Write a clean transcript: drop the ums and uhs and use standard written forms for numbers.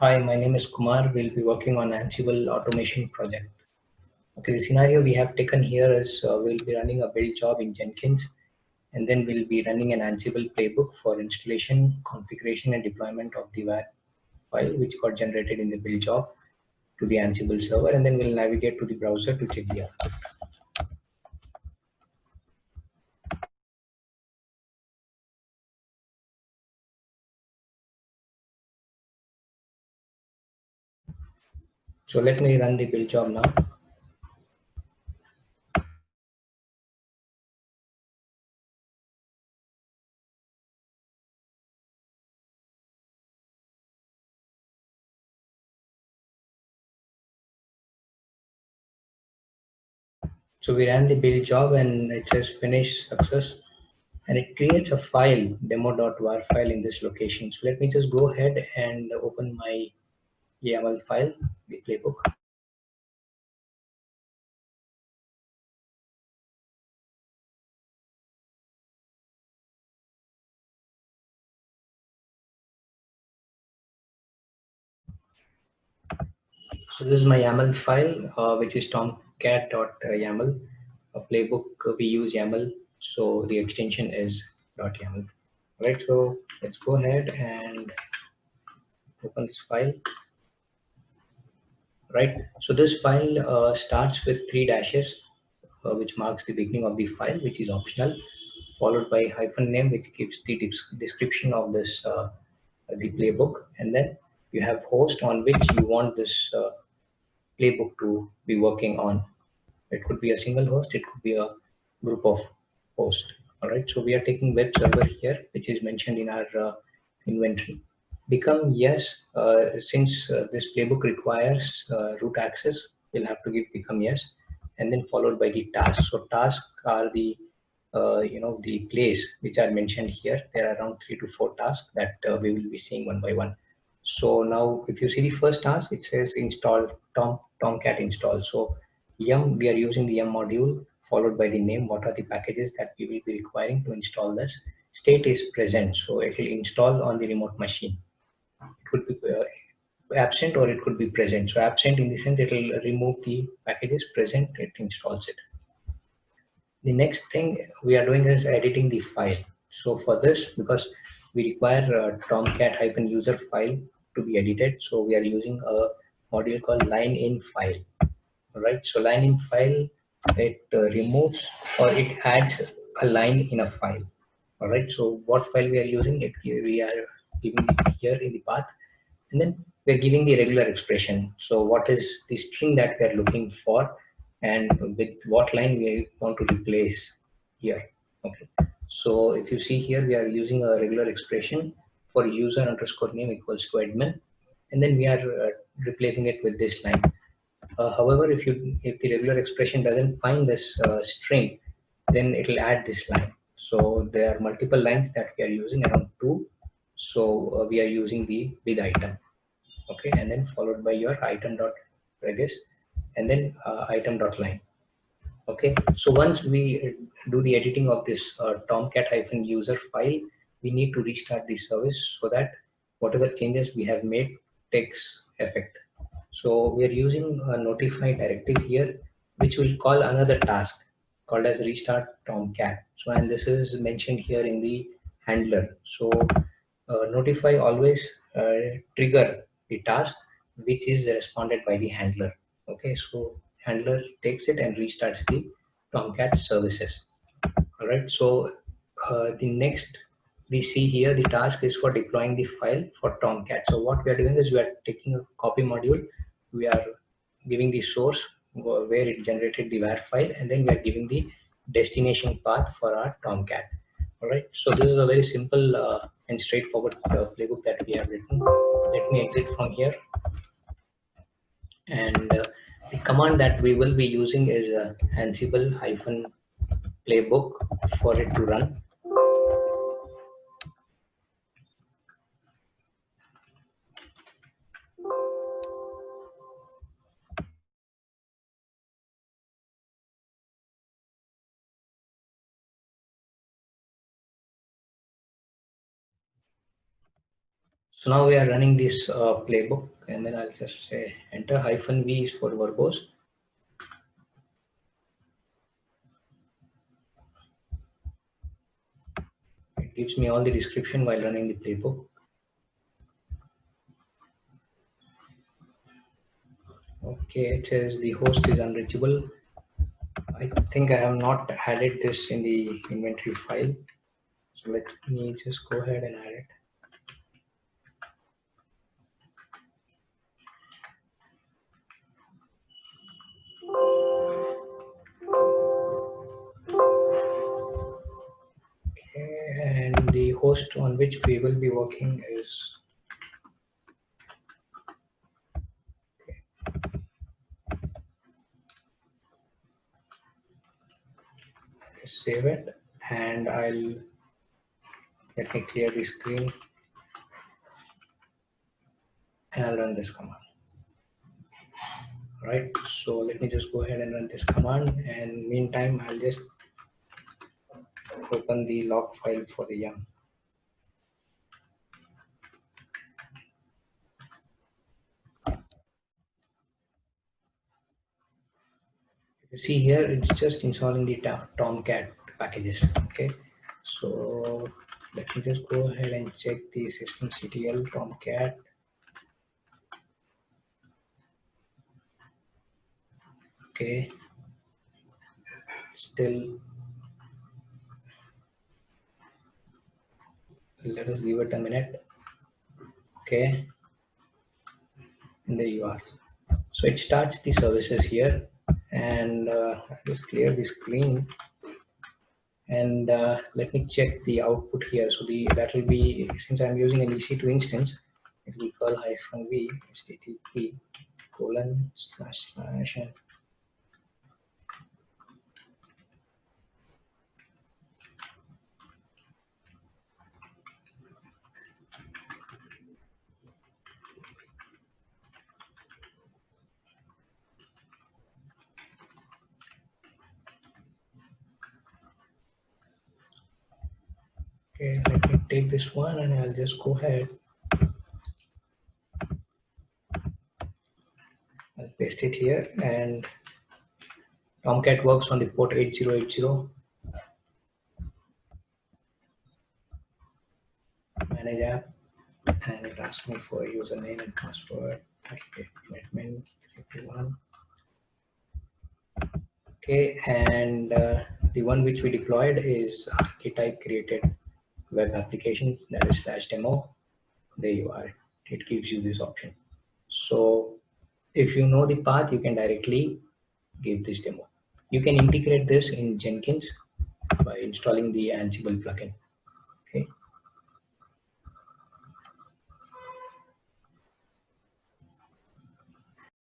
Hi, my name is Kumar. We'll be working on Ansible automation project. Okay, the scenario we have taken here is we'll be running a build job in Jenkins, and then we'll be running an Ansible playbook for installation, configuration, and deployment of the WAR file, which got generated in the build job to the Ansible server, and then we'll navigate to the browser to check the output. So let me run the build job now. So we ran the build job and it says finish success, and it creates a file demo.war file in this location. So let me just go ahead and open my YAML file, the playbook. So this is my YAML file, which is tomcat.yaml. A playbook, we use YAML, so the extension is .yaml. Right, so let's go ahead and open this file. Right, so this file starts with 3 dashes, which marks the beginning of the file, which is optional, followed by hyphen name, which gives the description of this the playbook, and then you have host on which you want this playbook to be working on. It could be a single host, it could be a group of hosts. All right, so we are taking web server here, which is mentioned in our inventory. Become yes, since this playbook requires root access, we'll have to give become yes, and then followed by the tasks. So tasks are the the place which are mentioned here. There are around 3 to 4 tasks that we will be seeing one by one. So now if you see the first task, it says install Tomcat install. So yum, we are using the yum module followed by the name. What are the packages that we will be requiring to install this? State is present, so it will install on the remote machine. It could be absent or it could be present. So absent in the sense it will remove the packages, present it installs it. The next thing we are doing is editing the file. So for this, because we require tomcat-user file to be edited, so we are using a module called line in file. All right, so line in file, it removes or it adds a line in a file. All right, so what file we are using, it we are giving it here in the path, and then we're giving the regular expression. So what is the string that we are looking for, and with what line we want to replace here. Okay, so if you see here, we are using a regular expression for user underscore name equals to admin, and then we are replacing it with this line. However, if the regular expression doesn't find this string, then it will add this line. So there are multiple lines that we are using, around 2. So we are using the with item. Okay, and then followed by your item dot regis, and then item dot line. Okay, so once we do the editing of this tomcat-user file, we need to restart the service so that whatever changes we have made takes effect. So we are using a notify directive here, which will call another task called as restart tomcat. So, and this is mentioned here in the handler. So notify always trigger the task which is responded by the handler. Okay, so handler takes it and restarts the tomcat services. All right, so the next we see here, the task is for deploying the file for tomcat. So what we are doing is we are taking a copy module, we are giving the source where it generated the var file, and then we are giving the destination path for our tomcat. All right, so this is a very simple and straightforward playbook that we have written. Let me exit from here, and the command that we will be using is ansible hyphen playbook for it to run. So now we are running this playbook, and then I'll just say enter. -v is for verbose. It gives me all the description while running the playbook. Okay, it says the host is unreachable. I think I have not added this in the inventory file. So let me just go ahead and add it. Okay, and the host on which we will be working is save it, and let me clear the screen and I'll run this command. Right, so let me just go ahead and run this command, and meantime I'll just open the log file for the yum. You see here, it's just installing the Tomcat packages. Okay, so let me just go ahead and check the systemctl Tomcat. Okay, still, let us give it a minute. Okay, and there you are. So it starts the services here, and I'll just clear the screen, and let me check the output here. So that will be, since I'm using an EC2 instance, it will curl -v http :// Okay, let me take this one and I'll just go ahead. I'll paste it here, and Tomcat works on the port 8080. Manage app, and it asks me for username and password. Okay, admin 321. Okay, and the one which we deployed is archetype created web application, that is /demo. There you are. It gives you this option. So if you know the path, you can directly give this demo. You can integrate this in Jenkins by installing the Ansible plugin.